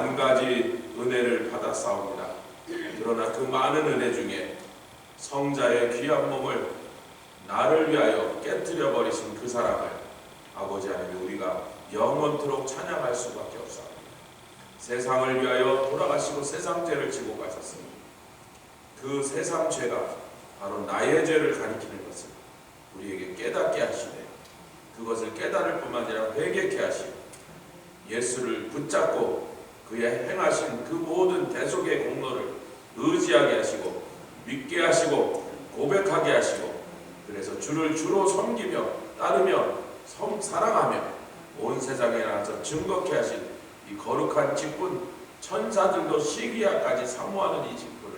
만 가지 은혜를 받았사옵니다. 그러나 그 많은 은혜 중에 성자의 귀한 몸을 나를 위하여 깨뜨려 버리신 그 사랑을 아버지 하나님 우리가 영원토록 찬양할 수밖에 없사옵니다. 세상을 위하여 돌아가시고 세상 죄를 지고 가셨습니다. 그 세상 죄가 바로 나의 죄를 가리키는 것을 우리에게 깨닫게 하시되 그것을 깨달을 뿐만 아니라 회개케 하시고 예수를 붙잡고 그의 행하신 그 모든 대속의 공로를 의지하게 하시고 믿게 하시고 고백하게 하시고 그래서 주를 주로 섬기며 따르며 사랑하며 온 세상에 나가서 증거케 하신 이 거룩한 직분 천사들도 시기야까지 사모하는 이 직분을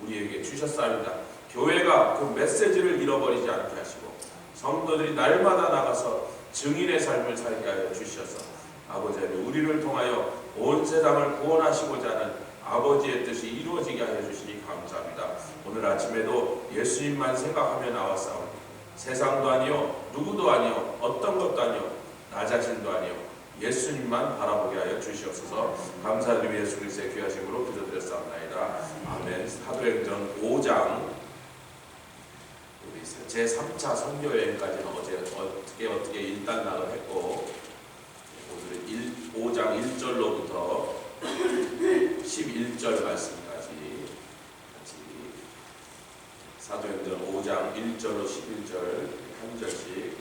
우리에게 주셨사옵니다. 교회가 그 메시지를 잃어버리지 않게 하시고 성도들이 날마다 나가서 증인의 삶을 살게 하여 주셔서 아버지 하나님 우리를 통하여 온 세상을 구원하시고자 하는 아버지의 뜻이 이루어지게 하여 주시니 감사합니다. 오늘 아침에도 예수님만 생각하며 나왔사옵니다. 세상도 아니요 누구도 아니요 어떤 것도 아니요 나 자신도 아니요 예수님만 바라보게 하여 주시옵소서. 감사드리며 예수 그리스도의 귀하심으로 기도드렸사옵나이다. 아멘. 사도행전 5장 우리 제3차 선교여행까지는 어떻게 일단락을 했고 오늘은 5장 1절로부터 11절 말씀까지 같이 사도행전 5장 1절로 11절 한 절씩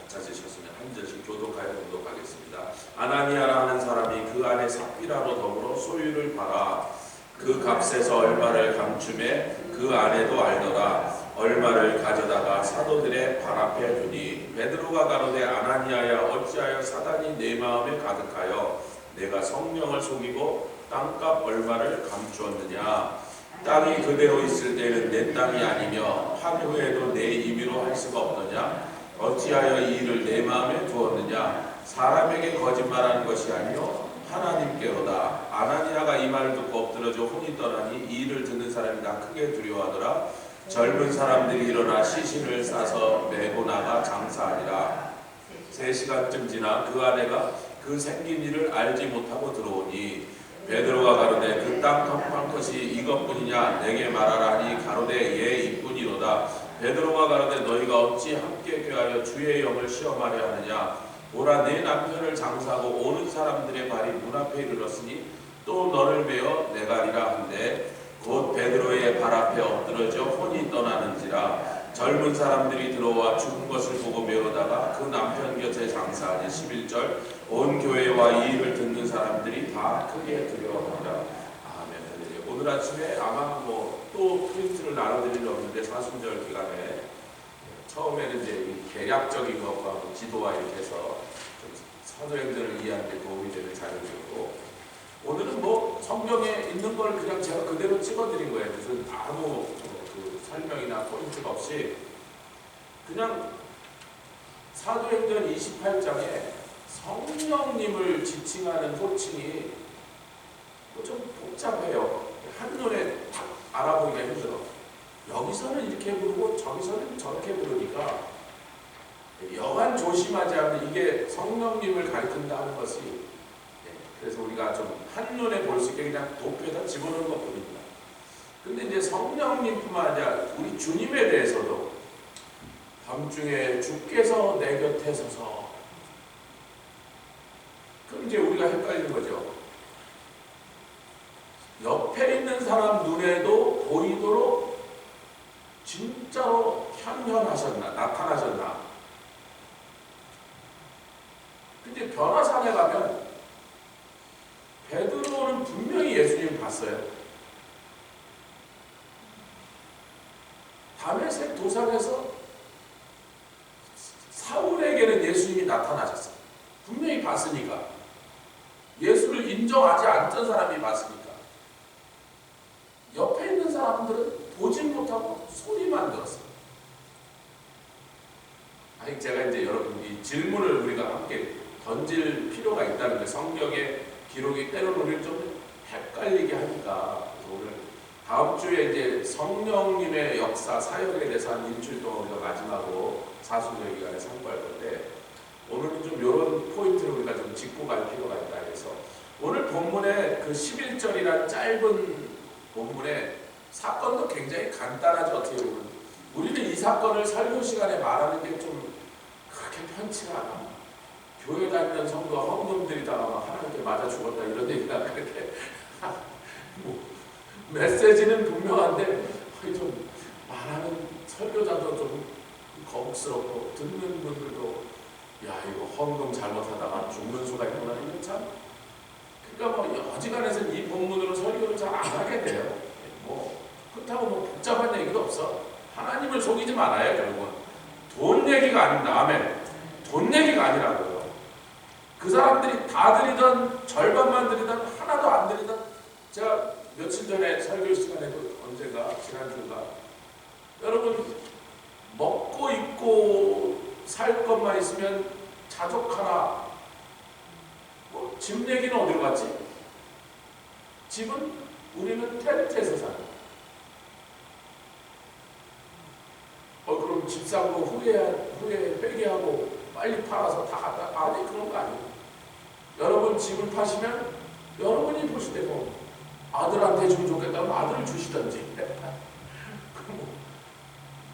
찾으셨으면 한 절씩 교독하여 공독하겠습니다. 아나니아라 하는 사람이 그 안에 삽비라로 더불어 소유를 팔아 그 값에서 얼마를 감춤해 그 안에도 알더라. 얼마를 가져다가 사도들의 발 앞에 두니 베드로가 가로되 아나니아야 어찌하여 사단이 내 마음에 가득하여 내가 성령을 속이고 땅값 얼마를 감추었느냐. 땅이 그대로 있을 때는 내 땅이 아니며 판 후에도 내 임의로 할 수가 없느냐. 어찌하여 이 일을 내 마음에 두었느냐. 사람에게 거짓말하는 것이 아니요 하나님께로다. 아나니아가 이 말을 듣고 엎드러져 혼이 떠나니 이 일을 듣는 사람이 다 크게 두려워하더라. 젊은 사람들이 일어나 시신을 싸서 메고 나가 장사하니라. 3시간쯤 지나 그 아내가 그 생긴 일을 알지 못하고 들어오니 베드로가 가로되 그 땅 값한 것이 이것뿐이냐 내게 말하라 하니 가로되 예 이뿐이로다. 베드로가 가로되 너희가 어찌 함께 꾀하여 주의 영을 시험하려 하느냐. 보라 내 남편을 장사하고 오는 사람들의 발이 문 앞에 이르렀으니 또 너를 베어 내가리라 한데 곧 베드로의 발 앞에 엎드러져 혼이 떠나는지라. 젊은 사람들이 들어와 죽은 것을 보고 메우다가 그 남편 곁에 장사하니 11절 온 교회와 이 일을 듣는 사람들이 다 크게 두려워하니라. 아멘. 오늘 아침에 아마 또 프린트를 나눠드릴 일 없는데 사순절 기간에 처음에는 이제 계략적인 것과 지도와 이렇게 해서 사도행전을 이해하는 데 도움이 되는 자료들이고 오늘은 성경에 있는 걸 그냥 제가 그대로 찍어드린 거예요. 무슨 아무 설명이나 포인트가 없이 그냥 사도행전 28장에 성령님을 지칭하는 호칭이 좀 복잡해요. 한눈에 딱 알아보기가 힘들어. 여기서는 이렇게 부르고 저기서는 저렇게 부르니까 여간 조심하지 않으면 이게 성령님을 가리킨다 하는 것이 그래서 우리가 좀 한눈에 볼 수 있게 그냥 도표에다 집어넣은 것뿐입니다. 근데 이제 성령님뿐만 아니라 우리 주님에 대해서도 밤중에 주께서 내 곁에 서서 그럼 이제 우리가 헷갈리는 거죠. 옆에 있는 사람 눈에도 보이도록 진짜로 현현하셨나 나타나셨나. 근데 변화산에 가면 베드로는 분명히 예수님을 봤어요. 다메섹 도상에서 사울에게는 예수님이 나타나셨어요. 분명히 봤으니까. 예수를 인정하지 않던 사람이 봤으니까. 옆에 있는 사람들은 보지 못하고 소리만 들었어요. 아니 제가 이제 여러분 이 질문을 우리가 함께 던질 필요가 있다는 게 성경의 기록이 때로는 우리를 좀 헷갈리게 하니까 오늘 다음 주에 이제 성령님의 역사 사역에 대해서 한 일주일 동안 우리가 마지막으로 사순절 기간에 상고할 건데 오늘은 좀 이런 포인트를 우리가 좀 짚고 갈 필요가 있다 해서 오늘 본문의 그 11절이란 짧은 본문의 사건도 굉장히 간단하죠. 어떻게 보면 우리는 이 사건을 설교 시간에 말하는 게 좀 그렇게 편치가 않아. 교회 다니는 성도 헌금들이다가 막 하나님께 맞아 죽었다 이런 얘기가 그렇게 뭐 메시지는 분명한데 좀 말하는 설교자도 좀 거북스럽고 듣는 분들도 야 이거 헌금 잘못하다가 죽는 수가 있구나 이런 참 그러니까 뭐 어지간해서는 이 본문으로 설교를 잘 안 하게 돼요. 뭐 그렇다고 뭐 복잡한 얘기도 없어. 하나님을 속이지 말아요. 결국은 돈 얘기가 아닙니다. 아멘. 돈 얘기가 아니라고요. 그 사람들이 다 드리던 절반만 드리던 하나도 안 드리던 제가 며칠 전에 설교 시간에도 언젠가 지난주가 여러분 먹고 입고 살 것만 있으면 자족하라. 뭐 집 얘기는 어디로 갔지? 집은 우리는 텐트에서 사는. 그럼 집 사고 후에 회개하고 빨리 팔아서 다 갖다 아니 그런 거 아니에요. 여러분 집을 파시면 여러분이 보실 때 뭐 아들한테 주면 좋겠다면 아들을 주시던지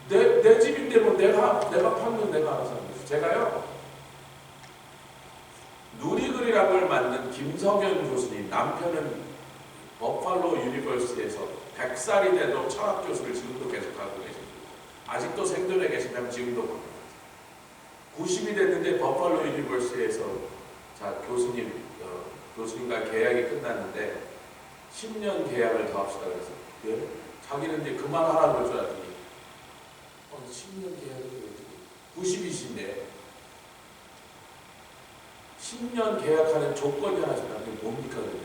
내 집인데 뭐 내가 팔면 내가 알아서 하는 거죠. 제가요 누리글이라고 만든 김성현 교수님 남편은 버팔로 유니버시티에서 100살이 돼도 철학 교수를 지금도 계속하고 계십니다. 아직도 생존해 계시다면 지금도 90이 됐는데 버팔로 유니버시티에서 자 교수님과 계약이 끝났는데 10년 계약을 더 합시다 그래서 예? 자기는 이제 그만하라 그럴 줄 알았더니 10년 계약을 90이신데 10년 계약하는 조건이 하나 있습니다. 그게 뭡니까? 그랬더니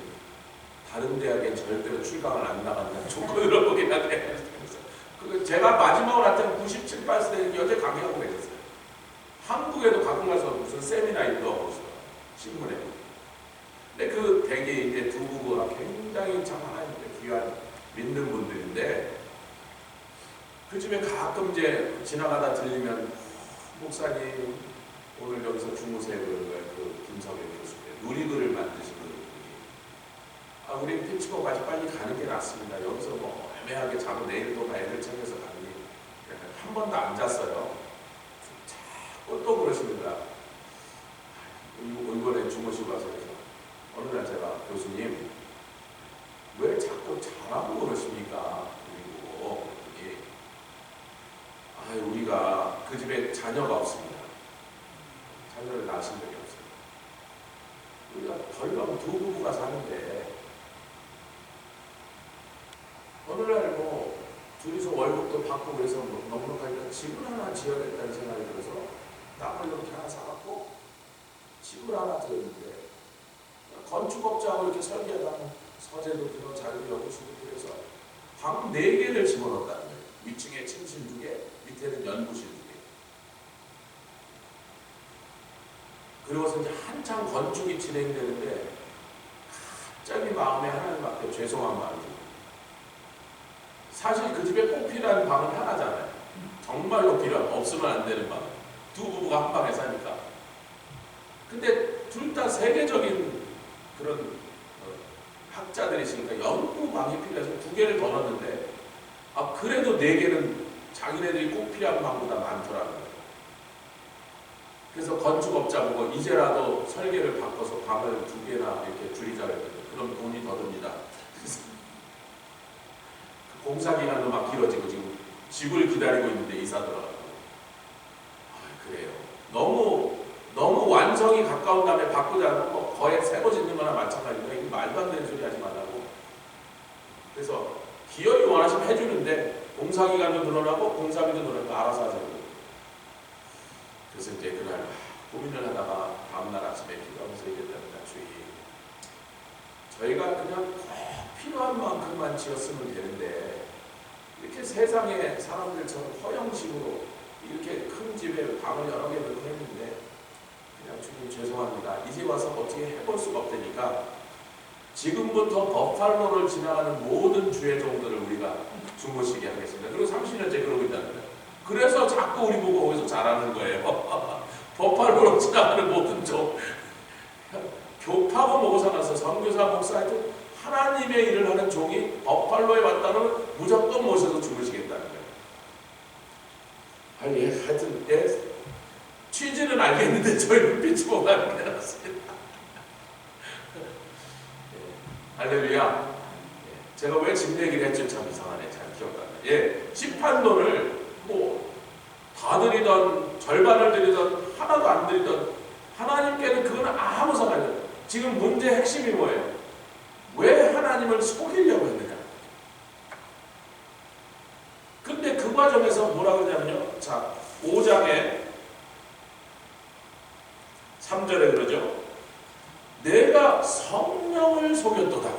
다른 대학에 절대로 출강을 안 나간다는 조건으로 보긴 하네. 제가 마지막으로 한테는 97, 8세 여태 강의하고 계셨어요. 한국에도 가끔 가서 무슨 세미나 인도하고 있어요. 신문에. 근데 그 대개 이제 두 부부가 굉장히 참 하나님께 귀한 믿는 분들인데 그 집에 가끔 이제 지나가다 들리면 목사님 오늘 여기서 주무세요 그러는 거예요. 그 김석현 교수님 누리글을 만드신 분이 우리 피치고 같이 빨리 가는 게 낫습니다. 여기서 뭐 애매하게 자고 내일 또 애들 챙겨서 가니 한 번도 안 잤어요. 자꾸 또 그러십니다. 이번에 주무시고 와서 어느 날 제가 교수님 왜 자꾸 자라고 그러십니까? 그리고 우리가 그 집에 자녀가 없습니다. 자녀를 낳으신 적이 없어요. 우리가 벌렁 두 부부가 사는데 어느 날 뭐 둘이서 월급도 받고 그래서 넉넉하니까 집을 하나 지어야겠다는 생각이 들어서 땅을 이렇게 하나 사갖고 집을 하나 지었는데 건축업자하고 이렇게 설계하다가 서재도 들어 자리도 여고수도 그래서 방 4개를 집어넣었다는 거예요. 위층에 침실 2개, 밑에는 연구실 2개. 그리고서 이제 한창 건축이 진행되는데 갑자기 마음에 하나님 앞에 죄송한 마음이 들어요. 사실 그 집에 꼭 필요한 방은 하나잖아요. 정말로 필요한, 없으면 안 되는 방. 두 부부가 한 방에 사니까. 근데 둘 다 세계적인 그런 학자들이시니까 연구방이 필요해서 2개를 더 넣었는데 그래도 4개는 자기네들이 꼭 필요한 방보다 많더라고요. 그래서 건축업자 보고 이제라도 설계를 바꿔서 방을 2개나 이렇게 줄이자 그랬더니 그럼 돈이 더 듭니다. 공사기간도 막 길어지고 지금 집을 기다리고 있는데 이사더라고요. 그래요. 너무 완성이 가까운 다음에 바꾸자고 뭐 거의 새거 짓는 거나 마찬가지니까 이거 말도 안 되는 소리 하지 말라고. 그래서 기업이 원하시면 해주는데 공사기간도 늘어나고 공사비도 늘어나고 알아서 하자고. 그래서 이제 그날 고민을 하다가 다음날 아침에 기도하면서 얘기했답니다. 주의, 저희가 그냥 꼭 필요한 만큼만 지었으면 되는데 이렇게 세상에 사람들처럼 허영식으로 이렇게 큰 집에 방을 여러 개 넣고 했는데 그냥 주님 죄송합니다. 이제 와서 어떻게 해볼 수가 없다니까 지금부터 버팔로를 지나가는 모든 주의 종들을 우리가 주무시게 하겠습니다. 그리고 30년째 그러고 있다는 거예요. 그래서 자꾸 우리 보고 거기서 자라는 거예요. 버팔로로 지나가는 모든 교파고 뭐고 상관없어. 선교사 목사한테 하나님의 일을 하는 종이 버팔로에 왔다면 무조건 모셔서 죽으시겠다는 거예요. 아니, 하여튼 취지는 알겠는데 저희 눈빛이 못 알게 해놨습니다. 할렐루야. 제가 왜 집 얘기를 했죠? 참 이상하네. 잘 기억나네. 시판돈을 다 드리던, 절반을 드리던, 하나도 안 드리던, 하나님께는 그건 아무 상관이 없어요. 지금 문제의 핵심이 뭐예요? 왜 하나님을 속이려고 했느냐? 근데 그 과정에서 뭐라고 하냐면요. 자, 5장에 3절에 그러죠. 내가 성령을 속였도다.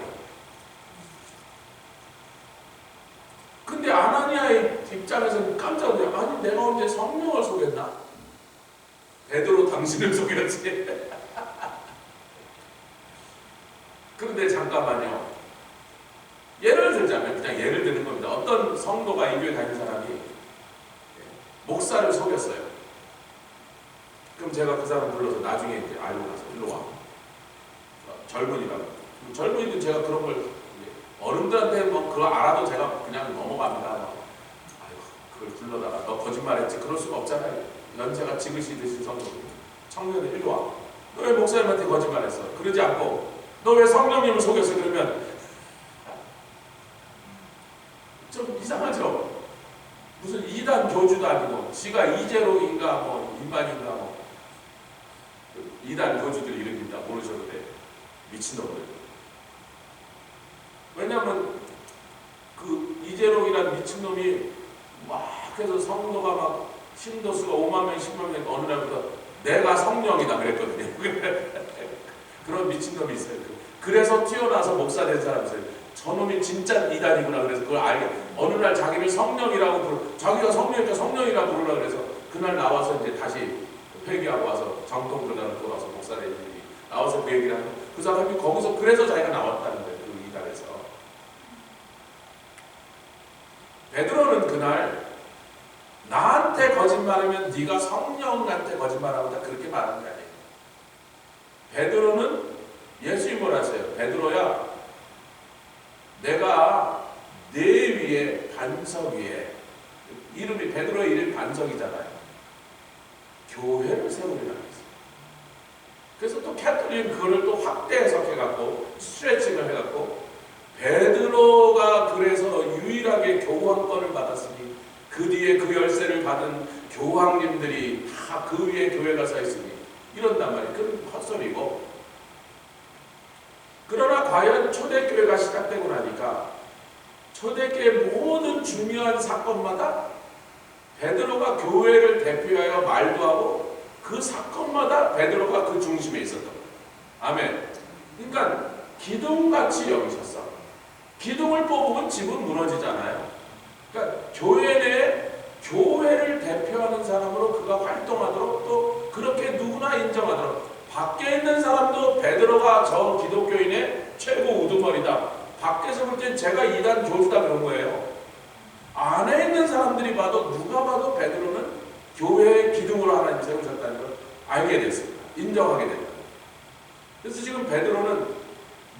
근데 아나니아의 입장에서는 깜짝 놀라요. 아니, 내가 언제 성령을 속였나? 베드로 당신을 속였지. 그런데 잠깐만요. 예를 들자면, 그냥 예를 드는 겁니다. 어떤 성도가 이 교회 다니는 사람이 목사를 속였어요. 그럼 제가 그 사람 불러서 나중에 이제 알고 나서 일로 와. 젊은이라고. 젊은이도 제가 그런 걸 어른들한테 그거 알아도 제가 그냥 넘어갑니다. 아이고, 그걸 불러다가 너 거짓말했지. 그럴 수가 없잖아요. 연세가 지그시 드신 성도. 청년들 일로 와. 너 왜 목사님한테 거짓말했어? 그러지 않고 너 왜 성령님을 속였어? 그러면 좀 이상하죠. 무슨 이단 교주도 아니고 지가 이재로인가 인반인가 이단 교주들 이름입니다. 모르셔도 돼요. 미친놈들. 왜냐하면 그 이재록이라는 미친놈이 막 해서 성도가 막 신도수가 5만 명, 10만 명 어느 날부터 내가 성령이다 그랬거든요. 그런 미친놈이 있어요. 그래서 튀어나와서 목사 된 사람이 있어요. 저놈이 진짜 이단이구나. 그래서 그걸 알게 어느 날 자기를 성령이라고 자기가 성령이니까 성령이라고 부르라 그래서 그날 나와서 이제 다시 회개하고 와서 정통 들어가는 돌아와서 목사 된 일이 나와서 그 얘기를 하는 그 사람이 거기서 그래서 자기가 나왔다는 거예요. 그 이단에서. 베드로는 그날 나한테 거짓말하면 네가 성령한테 거짓말하고다 그렇게 말하는 게 아니에요. 베드로는 예수님이 뭐라 하세요? 베드로야, 내가 내 위에 반석 위에 이름이 베드로의 이름이 반석이잖아요. 교회를 세우리라 했어요. 그래서 또 캐톨릭은 그거를 또 확대 해석해갖고 스트레칭을 해갖고 베드로가 그래서 유일하게 교황권을 받았으니 그 뒤에 그 열쇠를 받은 교황님들이 다 그 위에 교회가 서 있으니 이런단 말이에요. 그건 헛소리고. 그러나 과연 초대교회가 시작되고 나니까 초대교회 모든 중요한 사건마다 베드로가 교회를 대표하여 말도 하고 그 사건마다 베드로가 그 중심에 있었던 거예요. 아멘. 그러니까 기둥같이 여기셨어. 기둥을 뽑으면 집은 무너지잖아요. 그러니까 교회 내에 교회를 대표하는 사람으로 그가 활동하도록 또 그렇게 누구나 인정하도록 밖에 있는 사람도 베드로가 저 기독교인의 최고 우두머리다. 밖에서 볼 땐 제가 이단 교주다 그런 거예요. 안에 있는 사람들이 봐도 누가 봐도 베드로는 교회의 기둥으로 하나님 세우셨다는 걸 알게 됐습니다. 인정하게 됩니다. 그래서 지금 베드로는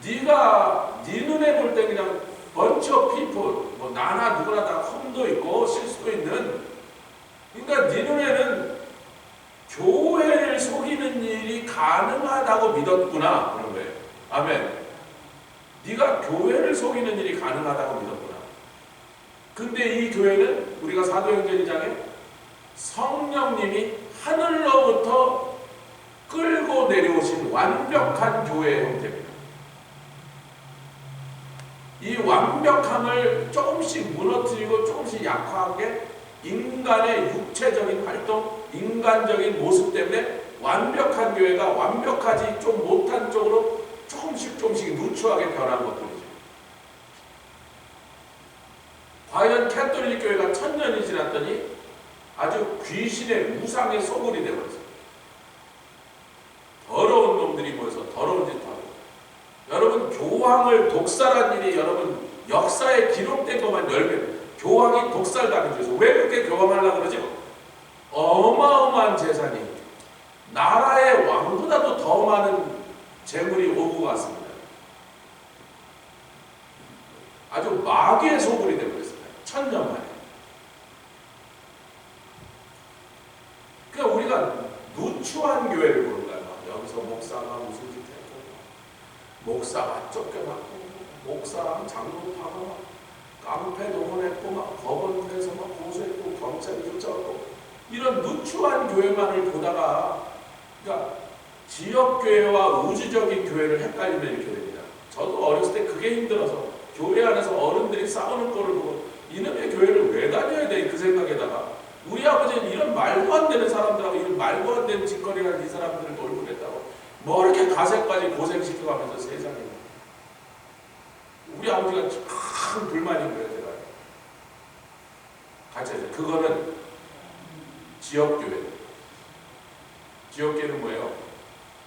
네가 네 눈에 볼 때 그냥 bunch of people 나나 누구나 다 흠도 있고 실수도 있는 그러니까 네 눈에는 교회를 속이는 일이 가능하다고 믿었구나 그런 거예요. 아멘. 네가 교회를 속이는 일이 가능하다고 믿었구나. 근데 이 교회는 우리가 사도행전 2장에 성령님이 하늘로부터 끌고 내려오신 완벽한 교회의 형태입니다. 이 완벽함을 조금씩 무너뜨리고 조금씩 약화하게 인간의 육체적인 활동, 인간적인 모습 때문에 완벽한 교회가 완벽하지 좀 못한 쪽으로 조금씩 누추하게 변한 것뿐이죠. 과연 캐톨릭 교회가 1000년이 지났더니 아주 귀신의 우상의 소굴이 되어버렸어요. 더러운 놈들이 모여서 더러운 짓 하고 여러분 교황을 독살한 일이 여러분 역사에 기록된 것만 10배 교황이 독살당해줘서 왜 그렇게 교황하려고 그러죠? 어마어마한 재산이 나라의 왕보다도 더 많은 재물이 오고 갔습니다. 아주 마귀의 소굴이 되어버렸습니다. 1000년 만에. 그러니까 우리가 누추한 교회를 보는 거야. 여기서 목사가 무슨 짓 했고, 목사가 쫓겨났고, 목사랑 장로파가 깡패 동원했고, 막 법원에서 막 고소했고, 경찰이 쫓아오고, 이런 누추한 교회만을 보다가, 그러니까 지역교회와 우주적인 교회를 헷갈리면 이렇게 됩니다. 저도 어렸을 때 그게 힘들어서 교회 안에서 어른들이 싸우는 꼴을 보고 이놈의 교회를 왜 다녀야 돼? 그 생각에다가 우리 아버지는 이런 말도 안 되는 사람들하고 이런 말도 안 되는 짓거리를 이 사람들을 놀고 그랬다고 뭐 이렇게 가세까지 고생시키고 하면서 세상에 우리 아버지가 큰 불만인 거예요. 제가 같이 해서 그거는 지역교회. 지역교회는 뭐예요?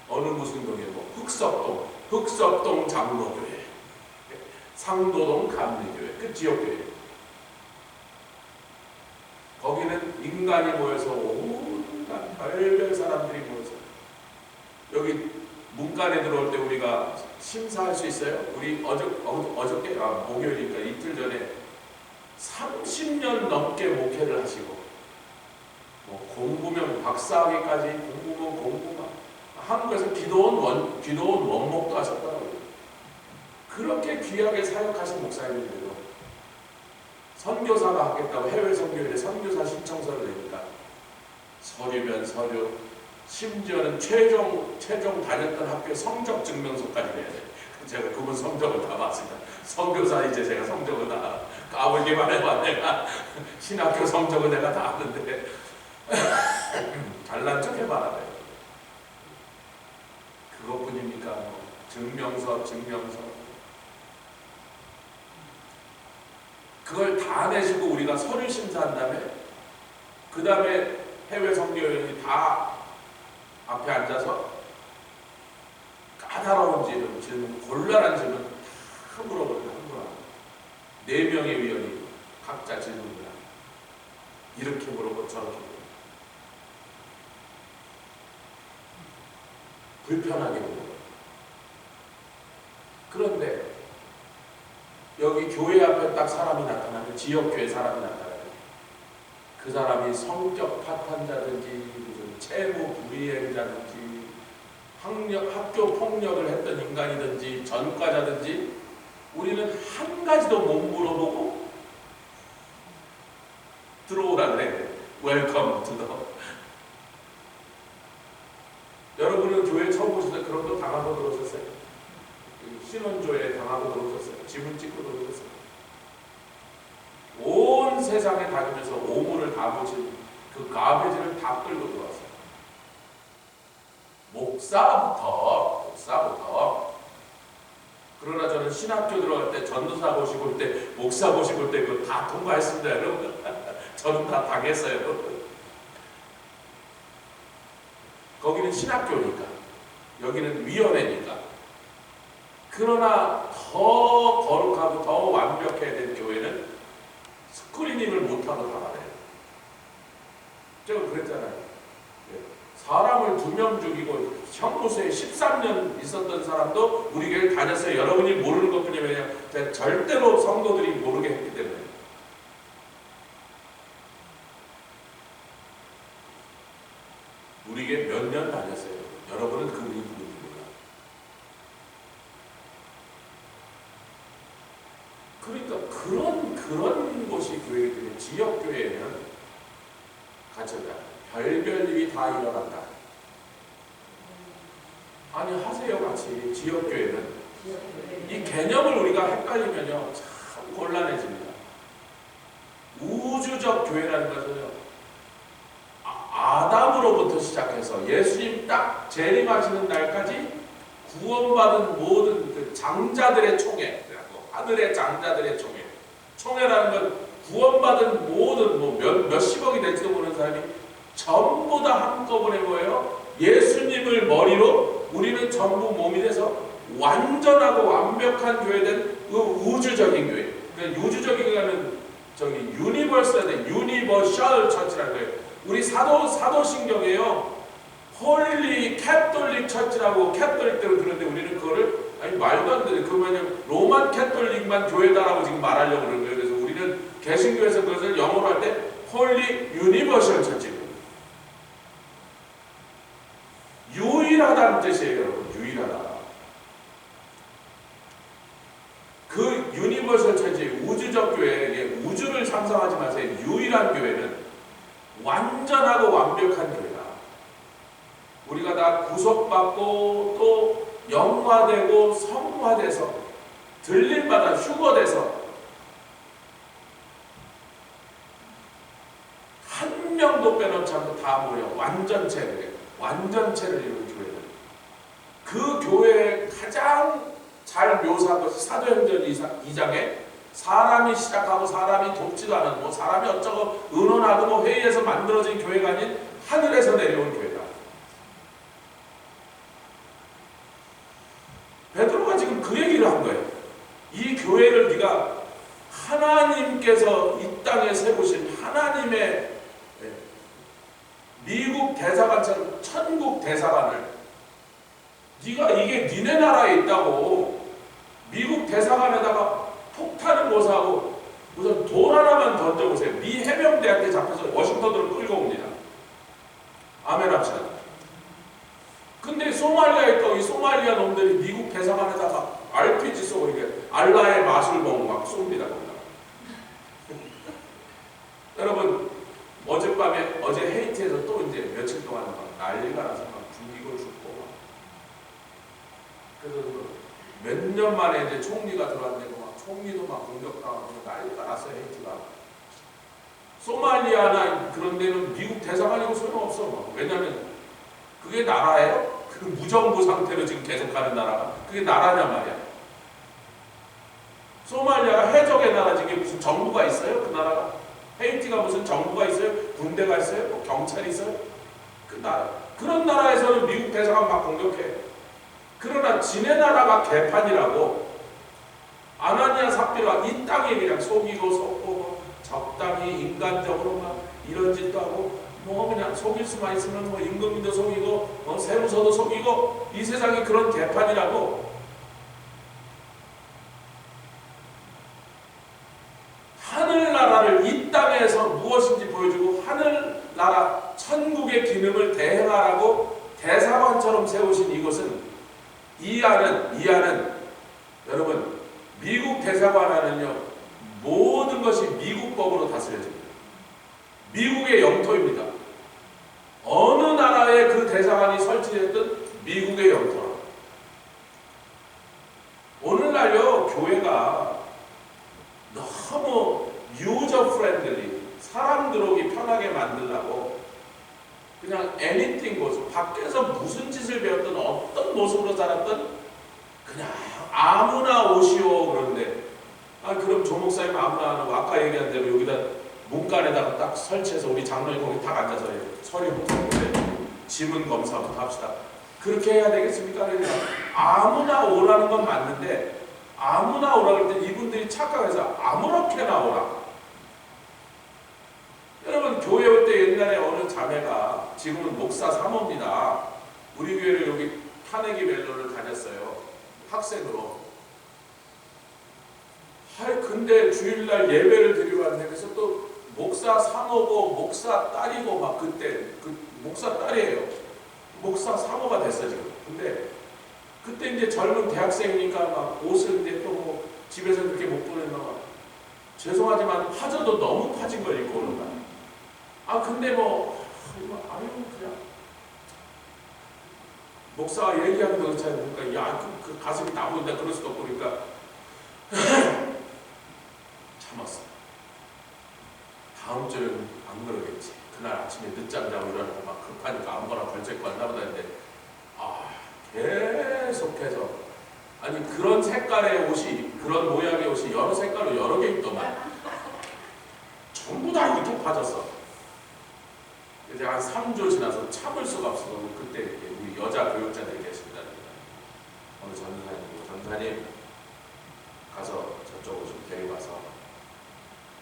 어느 무슨 동이에요? 뭐 흑석동 장로교회, 상도동 감리교회, 그 지역교회. 거기는 인간이 모여서 온갖 별별 사람들이 모여서 여기 문간에 들어올 때 우리가 심사할 수 있어요? 우리 어저께 목요일이니까 이틀 전에 30년 넘게 목회를 하시고 뭐 공부면 박사학위까지 공부면 공부만 한국에서 기도원 원목도 하셨더라고요. 그렇게 귀하게 사역하신 목사님인데도 선교사가 하겠다고 해외 선교회에 선교사 신청서를 내니까 서류면 서류, 심지어는 최종 다녔던 학교의 성적 증명서까지 내야 돼. 제가 그분 성적을 다 봤습니다. 선교사 이제 제가 성적을 다 까불기만 해봐. 내가 신학교 성적을 내가 다 아는데 잘난 척 해봐라. 그것뿐입니까? 뭐 증명서 그걸 다 내시고 우리가 서류 심사한 다음에 그 다음에 해외 선교회원이 다 앞에 앉아서 까다로운 질문, 곤란한 질문 다 물어보는 거야. 4명의 위원이 각자 질문을 합니다. 이렇게 물어보고 저렇게 물어보고 불편하게 물어보고. 그런데 여기 교회 앞에 딱 사람이 나타나면 지역교회 사람이 나타나면 그 사람이 성격 파탄자든지 무슨 채무 불이행자든지 학교 폭력을 했던 인간이든지 전과자든지 우리는 한 가지도 못 물어보고 들어오라 그래. 웰컴 투더. 여러분은 교회 처음 오실 때 그런 거 당하고 들어오셨어요? 신혼조회 당하고 들어오셨어요? 지문 찍고 들어오셨어요? 온 세상에 다니면서 오물을 다 보신 그 가베지를 다 끌고 들어왔어요. 목사부터. 그러나 저는 신학교 들어갈 때 전도사 모시고 올 때 목사 모시고 올 때 그거 다 통과했습니다. 여러분. 저는 다 당했어요. 거기는 신학교니까 여기는 위원회니까. 그러나 더 거룩하고 더 완벽해야 될 교회는 스크리닝을 못하고 나가래요. 제가 그랬잖아요. 사람을 2명 죽이고 형무소에 13년 있었던 사람도 우리 교회를 다녔어요. 여러분이 모르는 것뿐이면 제가 절대로 성도들이 모르게 했기 때문에. 우리 교회 몇 년 다녔어요. 여러분은 그 우리 누군지 몰라. 그러니까 그런 곳이 교회들이 지역교회는 가져다 별별 일이 다 일어난다. 아니 하세요 같이. 지역교회는 이 개념을 우리가 헷갈리면요 참 곤란해집니다. 우주적 교회라는 것은요 아담으로부터 시작해서 예수님 딱 재림하시는 날까지 구원받은 모든 그 장자들의 총회, 하늘의 장자들의 총회. 총회라는 건 구원받은 모든 뭐 몇십억이 될지도 모르는 사람이 전부 다 한꺼번에 뭐예요? 예수님을 머리로 우리는 전부 몸이 돼서 완전하고 완벽한 교회된 그 우주적인 교회. 그러니까 우주적인 교회는 저기 유니버설 처치라는 거예요. 우리 사도신경에요. 홀리 캐톨릭 처치라고 캐톨릭들은 그런데 우리는 그거를 아니 말도 안 되는 그러면 로만 캐톨릭만 교회다라고 지금 말하려고 그러는 거예요. 그래서 우리는 개신교에서 그것을 영어로 할 때 홀리 유니버셜 처치입니다. 유일하다는 뜻이에요, 여러분. 유일하다. 그 유니버셜 처치, 우주적 교회, 우주를 상상하지 마세요. 유일한 교회는 완전하고 완벽한 교회다. 우리가 다 구속받고 또 영화되고 성화돼서 들림마다 휴거돼서 한 명도 빼놓지 않고 다 모여 완전체를 이루는 교회는 그 교회의 가장 잘 묘사한 것이 사도행전 2장에 사람이 시작하고 사람이 돕지도 않은 뭐 사람이 어쩌고 의논하고 뭐 회의에서 만들어진 교회가 아닌 하늘에서 내려온 교회다. 베드로가 지금 그 얘기를 한 거예요. 이 교회를 네가 하나님께서 이 땅에 세우신 하나님의 미국 대사관처럼 천국 대사관을 네가 이게 니네 나라에 있다고 미국 대사관에다가 폭탄을 모사하고 우선 돌 하나만 던져보세요. 미 해병대한테 잡혀서 워싱턴으로 끌고 옵니다. 아멘 합시다. 근데 소말리아에 있다고 이 소말리아 놈들이 미국 대사관에다가 RPG 쏘고 이게 알라의 맛을 보고 막 쏩니다. 여러분 어젯밤에 어제 헤이티에서 또 이제 며칠 동안 막 난리가 나서 막 죽이고 죽고 막 그래서 몇 년 만에 이제 총리가 들어왔는데 막 총리도 막 공격당하고 난리가 났어요. 헤이티가. 소말리아나 그런 데는 미국 대사관이고 소용없어. 막. 왜냐면 그게 나라예요? 그 무정부 상태로 지금 계속하는 나라가 그게 나라냐 말이야. 소말리아가 해적의 나라지 이게 무슨 정부가 있어요? 그 나라가? 헤이티가 무슨 정부가 있어요? 군대가 있어요? 뭐 경찰이 있어요? 그 나라. 그런 나라에서는 미국 대사관 막 공격해. 그러나 지네 나라가 개판이라고 아나니아 삽비라 이 땅에 그냥 속이고 속고 적당히 인간적으로 막 이런 짓도 하고 뭐 그냥 속일 수만 있으면 뭐 임금님도 속이고 세무서도 속이고 이 세상이 그런 개판이라고 하늘나라를 이 땅에서 무엇인지 보여주고 하늘나라 천국의 기능을 대행하라고 대사관처럼 세우신 이것은 이 안은 여러분 미국 대사관 안은요 모든 것이 미국 법으로 다스려집니다. 미국의 영토입니다. 어느 나라에 그 대사관이 설치됐든 미국의 영토라. 오늘날요 교회가 너무 유저 프렌들리 사람 들어오기 편하게 만들려고 그냥 anything goes 밖에서 무슨 짓을 배웠든 어떤 모습으로 살았든 그냥 아무나 오시오 그런데 그럼 조 목사님 아무나 안 하고 아까 얘기한 대로 여기다 문간에다가 딱 설치해서 우리 장로님 거기 딱 앉아서 서류 홍보에 지문 검사부터 합시다. 그렇게 해야 되겠습니까? 그러니까 아무나 오라는 건 맞는데 아무나 오라 그럴 때 이분들이 착각해서 아무렇게나 오라. 여러분 교회 올 때 옛날에 어느 자매가 지금은 목사 사모입니다. 우리 교회를 여기 카네기 멜로를 다녔어요. 학생으로. 근데 주일날 예배를 드리러 왔는데 그래서 또 목사 사모고 목사 딸이고 막 그때 목사 딸이에요. 목사 사모가 됐어 지금. 근데 그때 이제 젊은 대학생이니까 막 옷을 이제 또 뭐 집에서 그렇게 못 보내나 봐. 죄송하지만 파져도 너무 파진 걸 입고 오는 거야. 근데 그냥 목사가 얘기하는 거 그렇잖아요. 그러니까 그 가슴이 나 보인다 그럴 수도 없고 그러니까 참았어. 다음 주는 안 그러겠지. 그날 아침에 늦잠 자고 일어나고 막 급하니까 아무거나 걸쳐입고 왔나 보다 했는데 계속해서 그런 색깔의 옷이 그런 모양의 옷이 여러 색깔로 여러 개 있더만 전부 다 이렇게 빠졌어. 이제 한 3주 지나서 참을 수가 없어서 그때 우리 여자 교육자들이 계십니다. 어느 전사님 가서 저쪽으로 좀 데려가서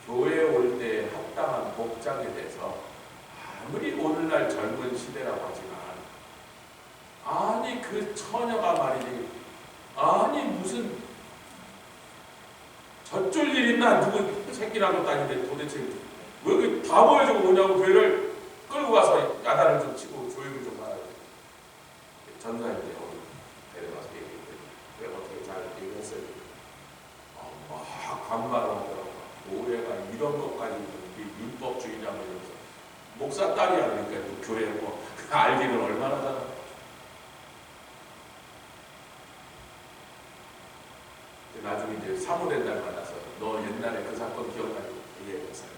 교회에 올 때 합당한 복장에 대해서 아무리 오늘날 젊은 시대라고 하지만 그 처녀가 말이지, 아니 무슨 저쩔 일 있나, 누구 새끼라도 따는데 도대체 왜 다 보여주고 오냐고 교회를 끌고 가서 야단을 좀 치고 조용히 좀 하라. 전사인데 데려가서 얘기했더니 내가 어떻게 잘 얘기했어요. 막 반발을 하더라고. 올해가 이런 것까지 민법주의냐고 이러면서 목사 딸이야. 그러니까 또 교회 뭐 알기는 얼마나 잘. 나중에 이제 사무된달 만나서 너 옛날에 그 사건 기억나니? 얘기했어요.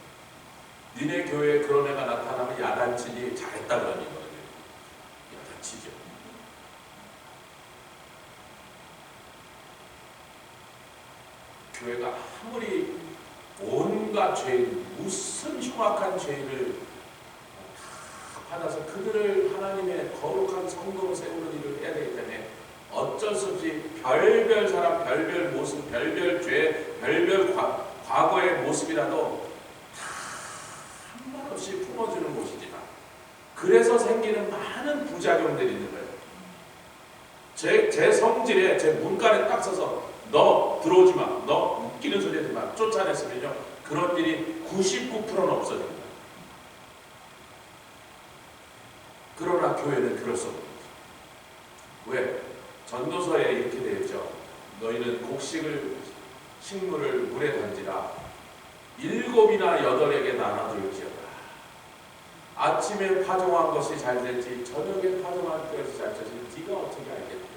니네 교회에 그런 애가 나타나면 야단치니 잘했다 그러니 거거든요. 야단치죠. 교회가 아무리 온갖 죄, 무슨 흉악한 죄를 다 받아서 그들을 하나님의 거룩한 성도로 세우는 일을 해야 되기 때문에 어쩔 수 없이 별별 사람, 별별 모습, 별별 죄, 별별 과거의 모습이라도 다 한 말 없이 품어주는 곳이지만, 그래서 생기는 많은 부작용들이 있는 거예요. 제 성질에, 제 문간에 딱 서서 너 들어오지 마, 너 웃기는 소리 하지 마, 쫓아냈으면요, 그런 일이 99%는 없어집니다. 그러나 교회는 그럴 수 없는 거죠. 왜? 전도서에 이렇게 되어 있죠. 너희는 식물을 물에 던지라. 7이나 8에게 나눠줄지어다. 아침에 파종한 것이 잘 될지 저녁에 파종한 것이 잘 될지 네가 어떻게 알겠느냐.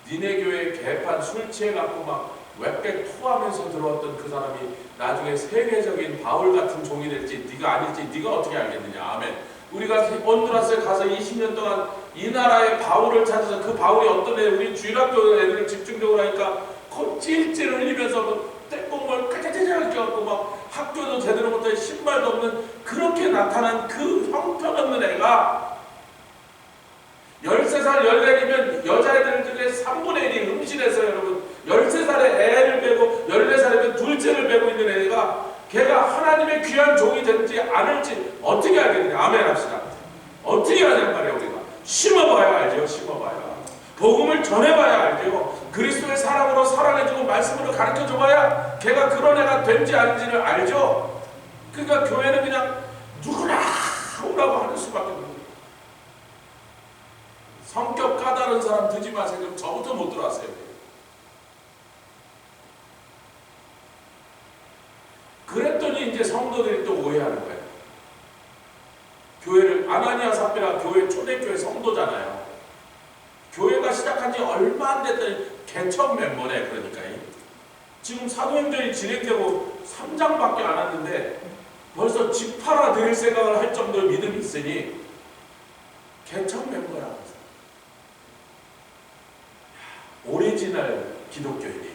니네 교회 개판 술 취해갖고 막 웹백 토하면서 들어왔던 그 사람이 나중에 세계적인 바울 같은 종이 될지 네가 아닐지 네가 어떻게 알겠느냐. 아멘. 우리가 온두라스에 가서 20년 동안 이 나라의 바울을 찾아서 그 바울이 어떤 애, 우리 주일학교 애들을 집중적으로 하니까 찔찔 흘리면서 떼뽕을 까짜짜짜 껴갖고 막 학교도 제대로 못해 신발도 없는 그렇게 나타난 그 형편없는 애가 13살, 14이면 여자애들 중에 3분의 1이 음신해서 여러분 13살에 애를 베고 14살이면 둘째를 베고 있는 애가 걔가 하나님의 귀한 종이 되는지 아닐지 어떻게 알겠느냐. 아멘 합시다. 어떻게 하냔 말이에요. 우리가 심어봐야 알죠. 심어봐야 복음을 전해봐야 알죠. 그리스도의 사랑으로 사랑해주고 말씀으로 가르쳐줘봐야 걔가 그런 애가 된지 아닌지를 알죠. 그러니까 교회는 그냥 누구나 오라고 하는 수밖에 없는 거예요. 성격 까다로운 사람 두지 마세요. 그럼 저부터 못 들어왔어요. 그랬더니 이제 성도들이 또 오해하는 거예요. 교회를 아나니아 삽비라 교회 초대교회 성도잖아요. 교회가 시작한 지 얼마 안 됐더니 개척 멤버네. 그러니까 지금 사도행전이 진행되고 3장밖에 안 왔는데 벌써 집 팔아 드릴 생각을 할 정도의 믿음이 있으니 개척 멤버야. 오리지널 기독교인이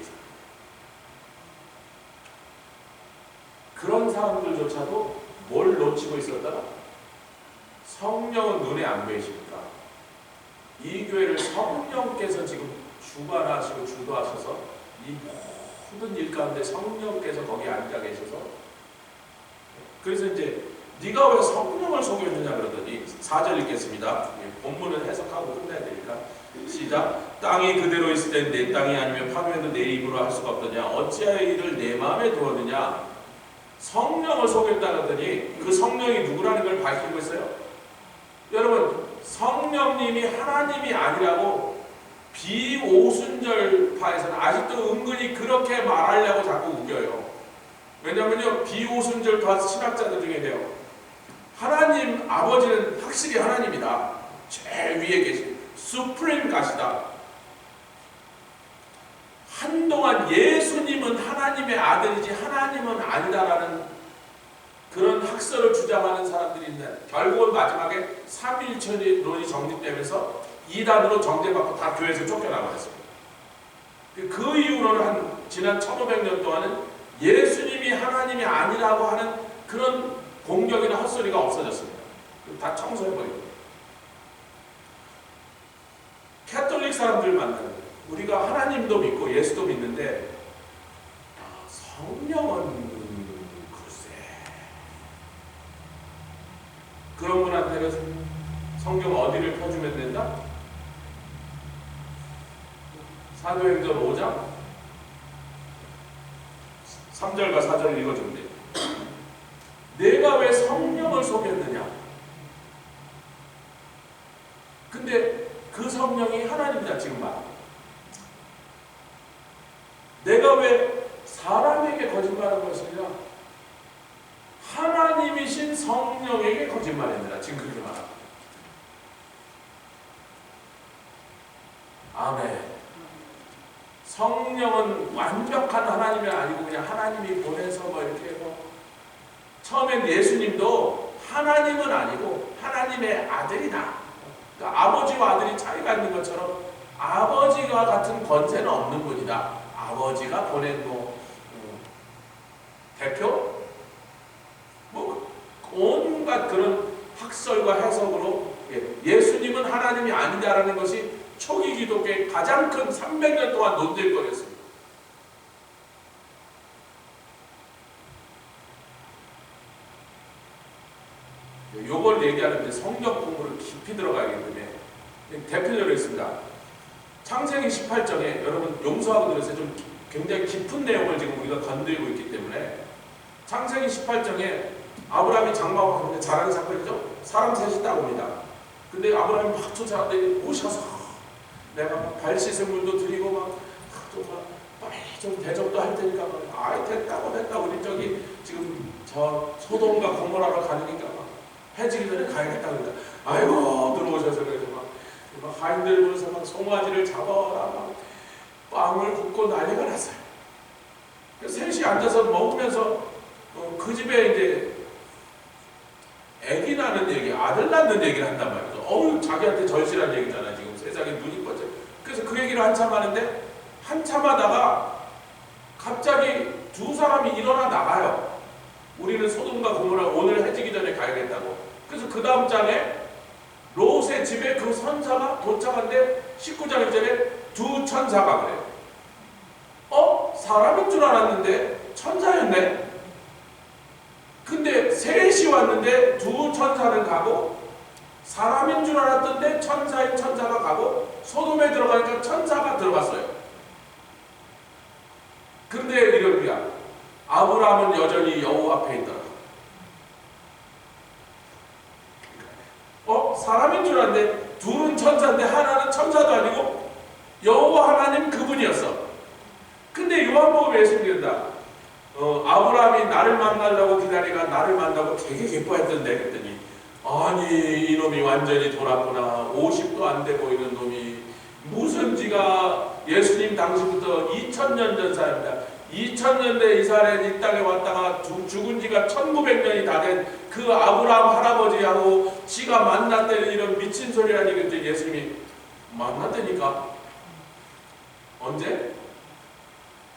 그런 사람들조차도 뭘 놓치고 있었다가 성령은 눈에 안 보이십니까? 이 교회를 성령께서 지금 주관하시고 주도하셔서 이 모든 일 가운데 성령께서 거기 앉아 계셔서, 그래서 이제 네가 왜 성령을 속였느냐 그러더니 4절 읽겠습니다. 본문은 해석하고 끝내야 되니까 시작. 땅이 그대로 있을 땐 내 땅이 아니면 파묘해도 내 입으로 할 수가 없더냐. 어찌하여 이를 내 마음에 두었느냐. 성령을 속였다 그러더니 그 성령이 누구라는 걸 밝히고 있어요. 여러분, 성령님이 하나님이 아니라고 비오순절파에서는 아직도 은근히 그렇게 말하려고 자꾸 우겨요. 왜냐면요, 비오순절파 신학자들 중에요, 하나님 아버지는 확실히 하나님이다. 제일 위에 계신 수프림 가시다. 한동안 예수님은 하나님의 아들이지 하나님은 아니다라는 그런 학설을 주장하는 사람들이 있는데, 결국은 마지막에 삼위일체론이 정립되면서 이단으로 정죄받고 다 교회에서 쫓겨나버렸습니다. 그 이후로는 한 지난 1500년 동안은 예수님이 하나님이 아니라고 하는 그런 공격이나 헛소리가 없어졌습니다. 다 청소해버리고 캐톨릭 사람들 만나는 거예요. 우리가 하나님도 믿고 예수도 믿는데 성령은 글쎄, 그런 분한테는 성경 어디를 펴주면 된다? 사도행전 5장 3절과 4절을 읽어주면 돼요. 내가 왜 성령을 속였느냐? 근데 그 성령이 하나님이다 지금 말. 내가 왜 사람에게 거짓말한 것이 아니라 하나님이신 성령에게 거짓말했느냐 지금 그렇게 말합니다. 아멘. 성령은 완벽한 하나님이 아니고 그냥 하나님이 보내서 뭐 이렇게 처음엔 예수님도 하나님은 아니고 하나님의 아들이다. 그러니까 아버지와 아들이 차이가 있는 것처럼 아버지와 같은 권세는 없는 분이다. 아버지가 보낸 대표 온갖 그런 학설과 해석으로 예수님은 하나님이 아니다라는 것이 초기 기독교의 가장 큰 300년 동안 논쟁거리였습니다. 요걸 얘기하는데 성경 공부를 깊이 들어가기 때문에 대표적으로 있습니다. 창세기 18장에 여러분 용서하고 들으세요. 좀 굉장히 깊은 내용을 지금 우리가 건드리고 있기 때문에 창세기 18장에 아브라함이 장막을 하는데 자라는 사건이죠. 사람 셋이 따옵니다. 근데 아브라함이 막 쫓아가는데 오셔서 내가 발 씻은 물도 드리고 막 빨리 좀 대접도 할 테니까 아이 됐다 우리 저기 지금 저 소돔과 고모라로 가니까 막 해지기 전에 가야겠다 그러니까 아이고 들어오셔서 그래서 막 하인들 부르서 막 송아지를 잡아라 막 빵을 굽고 난리가 났어요. 셋이 앉아서 먹으면서 그 집에 이제 애기 낳는 얘기, 아들 낳는 얘기를 한단 말이죠. 자기한테 절실한 얘기잖아 지금 세상에 눈이 번져. 그래서 그 얘기를 한참 하는데 한참 하다가 갑자기 두 사람이 일어나 나가요. 우리는 소돔과 고모라 오늘 해지기 전에 가야겠다고. 그래서 그 다음 장에 롯의 집에 그 선사가 도착한데 19장 1절에 두 천사가 그래요. 사람인 줄 알았는데 천사였네. 근데 셋이 왔는데 두 천사는 가고 사람인 줄 알았던데 천사인 천사가 가고 소돔에 들어가니까 천사가 들어갔어요. 근데 이럽니다. 아브라함은 여전히 여호와 앞에 있더라. 사람인 줄 알았는데 둘은 천사인데 하나는 천사도 아니고 여호와 하나님 그분이었어. 근데 요한복음에 예수님이다. 아브라함이 나를 만나려고 기다리가 나를 만나고 되게 기뻐했던데 그랬더니 아니 이놈이 완전히 돌았구나. 50도 안 돼 보이는 놈이 무슨 지가 예수님 당시부터 2000년 전 사람이다. 2000년대 이스라엘 이 땅에 왔다가 죽은 지가 1900년이 다 된 그 아브라함 할아버지하고 지가 만났다는 이런 미친 소리라니. 그때 예수님이 만났다니까. 언제?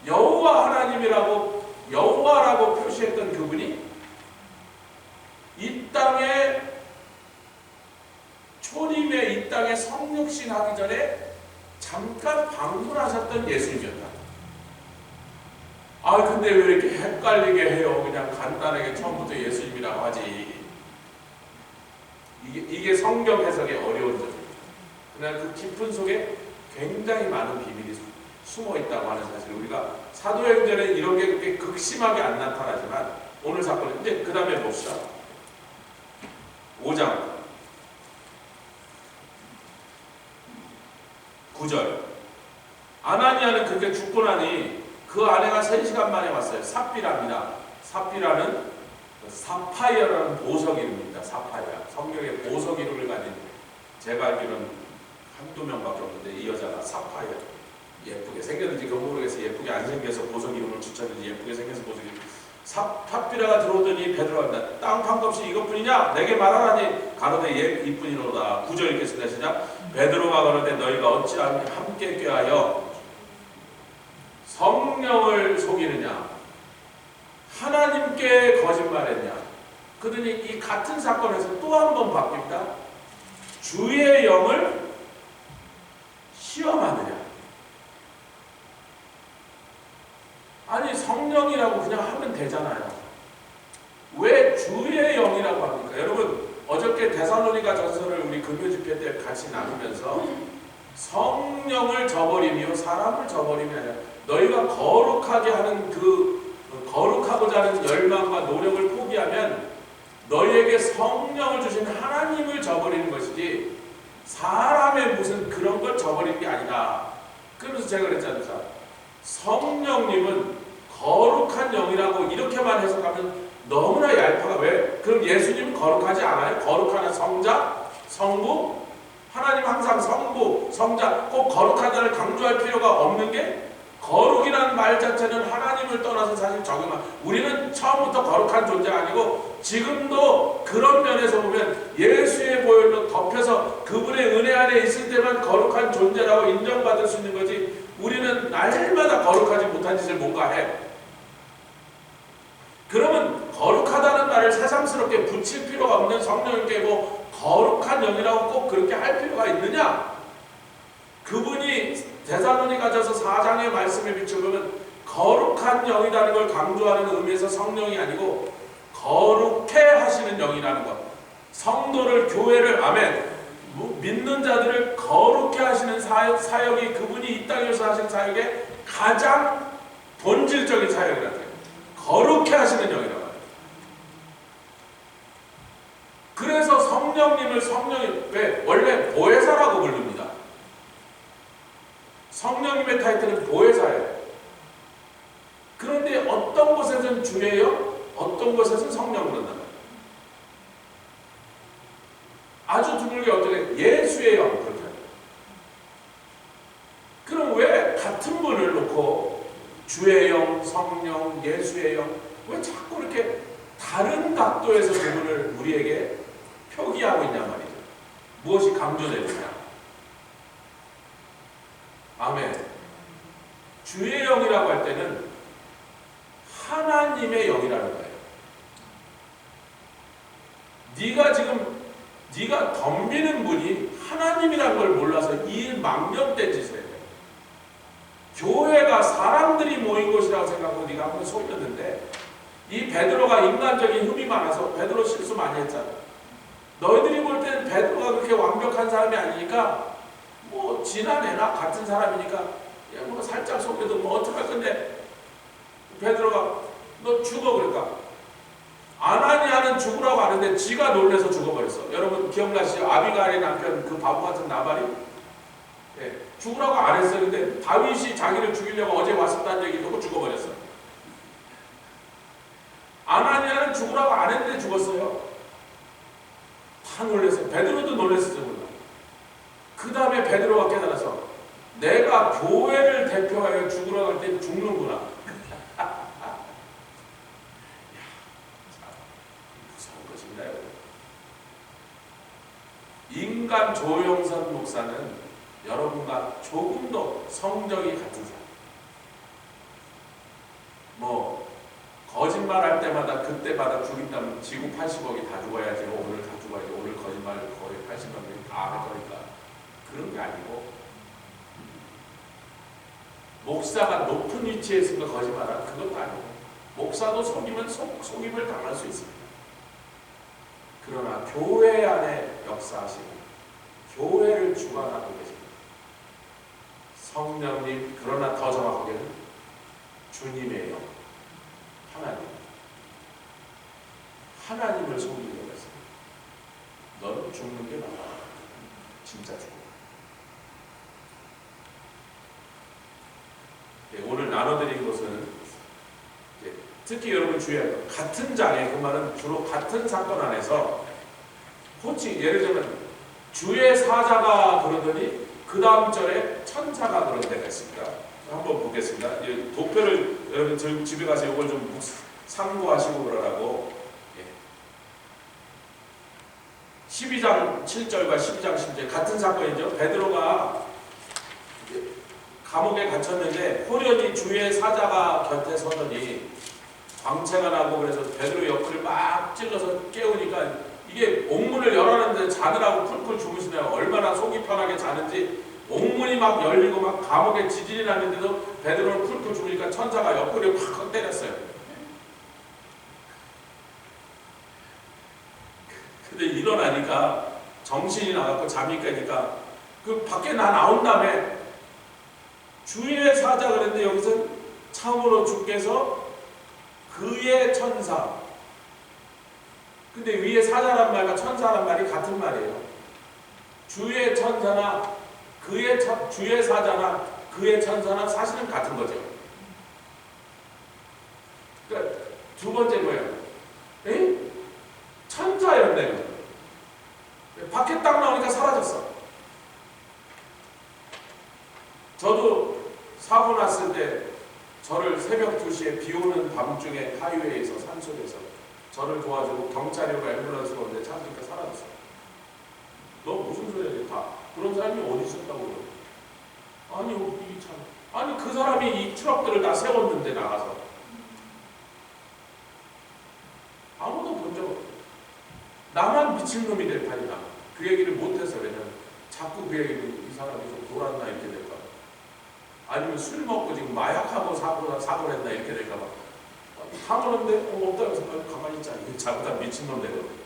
여호와 하나님이라고 여호와라고 표시했던 그분이 이 땅에 초림에 이 땅에 성육신 하기 전에 잠깐 방문하셨던 예수님이었다. 근데 왜 이렇게 헷갈리게 해요? 그냥 간단하게 처음부터 예수님이라고 하지. 이게 성경 해석의 어려운 점입니다. 그냥 그 깊은 속에 굉장히 많은 비밀이 숨어 있다고 하는 사실. 우리가 사도행전에 이런 게 그렇게 극심하게 안 나타나지만 오늘 사건은 이제 그 다음에 봅시다. 5장 9절. 아나니아는 그렇게 죽고 나니 그 아내가 3시간 만에 왔어요. 삽비라입니다. 삽비라는 사파이어라는 보석 이름입니다. 사파이어. 성경에 보석 이름을 가진 제가 알기로는 한두 명밖에 없는데 이 여자가 사파이어. 예쁘게 생겼는지 그건 모르겠어요. 예쁘게 안 생겨서 보석 이름을 붙였는지 예쁘게 생겨서 보석 이름. 삽비라가 들어오더니 베드로가 한다. 땅 판값이 이것뿐이냐? 내게 말하라니 가로되 예 이뿐이로다. 9절 읽겠습니다. 시작. 베드로가 가로되 너희가 어찌하면 함께 꾀하여 성령을 속이느냐? 하나님께 거짓말했냐? 그러더니 이 같은 사건에서 또 한 번 바뀝니다. 주의 영을 시험하느냐? 아니 성령이라고 그냥 하면 되잖아요. 왜 주의 영이라고 합니까? 여러분 어저께 데살로니가 전서를 우리 금요 집회 때 같이 나누면서 성령을 저버리며 사람을 저버림이 아니라 너희가 거룩하게 하는 거룩하고자 하는 열망과 노력을 포기하면 너희에게 성령을 주신 하나님을 저버리는 것이지 사람의 무슨 그런 걸 저버리는 게 아니다. 그러면서 제가 그랬지 않습니까? 성령님은 거룩한 영이라고 이렇게만 해석하면 너무나 얄팍하. 왜? 그럼 예수님은 거룩하지 않아요? 거룩한 성자? 성부? 하나님 항상 성부, 성자 꼭 거룩하다를 강조할 필요가 없는 게 거룩이라는 말 자체는 하나님을 떠나서 사실 적용한 우리는 처음부터 거룩한 존재가 아니고 지금도 그런 면에서 보면 예수의 보혈로 덮여서 그분의 은혜 안에 있을 때만 거룩한 존재라고 인정받을 수 있는 거지 우리는 날마다 거룩하지 못한 짓을 뭔가 해. 그러면 거룩하다는 말을 새삼스럽게 붙일 필요가 없는 성령님께 뭐 거룩한 영이라고 꼭 그렇게 할 필요가 있느냐? 그분이 데살로니가전서 4장의 말씀에 비춰보면 거룩한 영이라는 걸 강조하는 의미에서 성령이 아니고 거룩해 하시는 영이라는 것. 성도를 교회를 아멘 믿는 자들을 거룩해 하시는 사역이 그분이 이 땅에서 하신 사역의 가장 본질적인 사역이라는 거예요. 거룩해 하시는 영이라고 해요. 그래서 성령님을 성령이 왜? 원래 보혜사라고 부릅니다. 성령님의 타이틀은 보혜사예요. 그런데 어떤 곳에서는 주의 영, 어떤 곳에서는 성령 그런단 말이에요. 아주 드물게 어떻게 예수의 영 그렇게 해요. 그럼 왜 같은 분을 놓고 주의 영, 성령, 예수의 영 왜 자꾸 이렇게 다른 각도에서 그분을 우리에게 표기하고 있냔 말이죠. 무엇이 강조되느냐? 아멘. 주의 영이라고 할 때는 하나님의 영이라는 거예요. 네가 덤비는 분이 하나님이라는 걸 몰라서 이 망령된 짓을 해요. 교회가 사람들이 모인 곳이라고 생각하고 네가 한번 속였는데 이 베드로가 인간적인 흠이 많아서 베드로 실수 많이 했잖아. 너희들이 볼 때는 베드로가 그렇게 완벽한 사람이 아니니까 뭐 지난해나 같은 사람이니까 뭐 살짝 속여도 뭐 어떡할 건데 베드로가 너 죽어 그럴까? 아나니아는 죽으라고 하는데 지가 놀래서 죽어버렸어. 여러분 기억나시죠? 아비가일의 남편 그 바보 같은 나발이 죽으라고 안 했어요. 근데 다윗이 자기를 죽이려고 어제 왔었다는 얘기 듣고 죽어버렸어. 아나니아는 죽으라고 안 했는데 죽었어요. 다 놀랐어요. 베드로도 놀랐어요. 그 다음에 베드로가 깨달아서 내가 교회를 대표하여 죽으라고 할 때 죽는구나. 무서운 것입니다. 인간 조영선 목사는 여러분과 조금도 성정이 같은 사람. 뭐 거짓말할 때마다 그때마다 죽인다면 지구 80억이 다 죽어야지 오늘 다 죽어야지 오늘 거짓말 거의 80명이 다 할 거니까 그런 게 아니고 목사가 높은 위치에 있으면 거짓말하는 그것도 아니고 목사도 속이면 속임을 당할 수 있습니다. 그러나 교회 안에 역사하시고 교회를 주관하고 계십니다. 성령님 그러나 더 정확하게는 주님의 영 하나님을 속이려고 했습니다. 너는 죽는 게 나아. 진짜 죽어. 네, 오늘 나눠드린 것은 특히 여러분 주의해야 돼요. 같은 장에 그 말은 주로 같은 사건 안에서 예를 들면 주의 사자가 그러더니 그 다음 절에 천사가 그런 데가 있습니다. 한번 보겠습니다. 도표를 여러분 집에 가서 이걸 좀 참고하시고 그러라고 12장 7절과 12장 10절 같은 사건이죠. 베드로가 감옥에 갇혔는데 호련히 주의 사자가 곁에 서더니 광채가 나고 그래서 베드로 옆구리를 막 찔러서 깨우니까 이게 옥문을 열었는데 자느라고 쿨쿨 주무시면 얼마나 속이 편하게 자는지 옥문이 막 열리고 막 감옥에 지진이 났는데도 베드로는 쿨쿨 주무니까 천사가 옆구리를 확 때렸어요. 근데 일어나니까 정신이 나갖고 잠이 깨니까 그 밖에 나온 다음에 주의 사자 그랬는데 여기서 참으로 주께서 그의 천사. 근데 위에 사자란 말과 천사란 말이 같은 말이에요. 주의 천사나 주의 사자나 그의 천사나 사실은 같은 거죠. 그러니까 두 번째 뭐예요? 천사였네요. 밖에 딱 나오니까 사라졌어. 저도 사고 났을 때 저를 새벽 2시에 비 오는 밤중에 하이웨이에서 산속에서 저를 도와주고 경찰이 오고 앰뷸런스가 오는데 찾으니까 사라졌어. 너 무슨 소리야? 다 그런 사람이 어디 있었다고 그래? 아니 이 참 아니 그 사람이 이 트럭들을 다 세웠는데 나가서 아무도 본 적 없어. 나만 미친놈이 될 판이다. 그 얘기를 못해서. 왜냐면 자꾸 그 얘기를 이 사람이 좀 돌았나 이렇게 될까 봐. 아니면 술 먹고 지금 마약하고 사고를 했나 이렇게 될까 봐. 사고는데 없다 해서 가만히 있지 않니? 자꾸다 미친놈 되거든.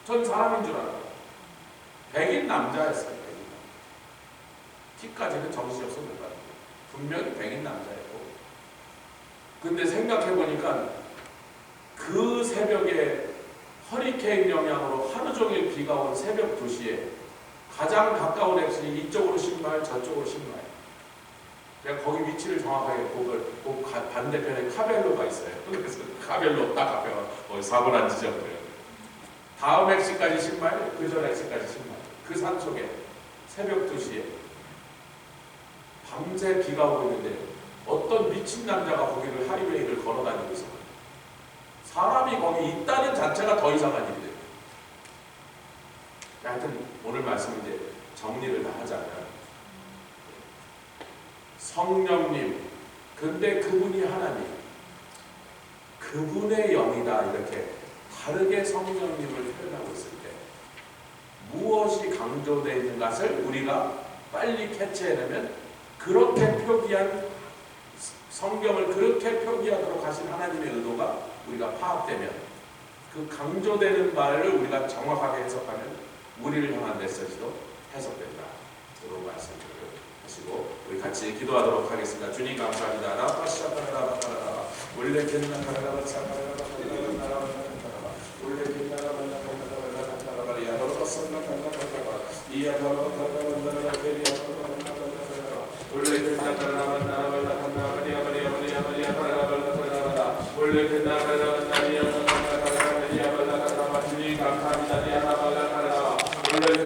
전 사람인 줄 알아요. 백인 남자였어요. 백인 남자. 키까지는 정신없어 못 봤는데 분명히 백인 남자였고. 근데 생각해보니까 그 새벽에 허리케인 영향으로 하루 종일 비가 온 새벽 2시에 가장 가까운 액션이 이쪽으로 10마일 저쪽으로 10마일. 제가 거기 위치를 정확하게 보고 반대편에 카벨로가 있어요. 그래서 카벨로 딱 앞에 거기 사고 난 지점이에요. 다음 엑시까지 10마일, 그 전 엑시까지 10마일. 그 산 속에 새벽 2시에 밤새 비가 오고 있는데 어떤 미친 남자가 거기를 하이웨이를 걸어다니고 있어요. 사람이 거기 있다는 자체가 더 이상한 일이에요. 하여튼 오늘 말씀 이제 정리를 다 하자면 성령님, 근데 그분이 하나님, 그분의 영이다 이렇게 다르게 성령님을 표현하고 있을 때 무엇이 강조되어 있는 것을 우리가 빨리 캐치해내면 그렇게 표기한 성경을 그렇게 표기하도록 하신 하나님의 의도가 우리가 파악되면 그 강조되는 말을 우리가 정확하게 해석하면 우리를 향한 메시지도 해석된다. 이런 말씀을 하시고 우리 같이 기도하도록 하겠습니다. 주님 감사합니다. 라파샤바라바라바라 원래 겐나카라바라 차바라바라바라 원래 겐나카라바라바라바라 야로바선나카라바라 이야바라바라바라 페리아바라바라 원래 겐나카라바라바라 원래 겐나카라바라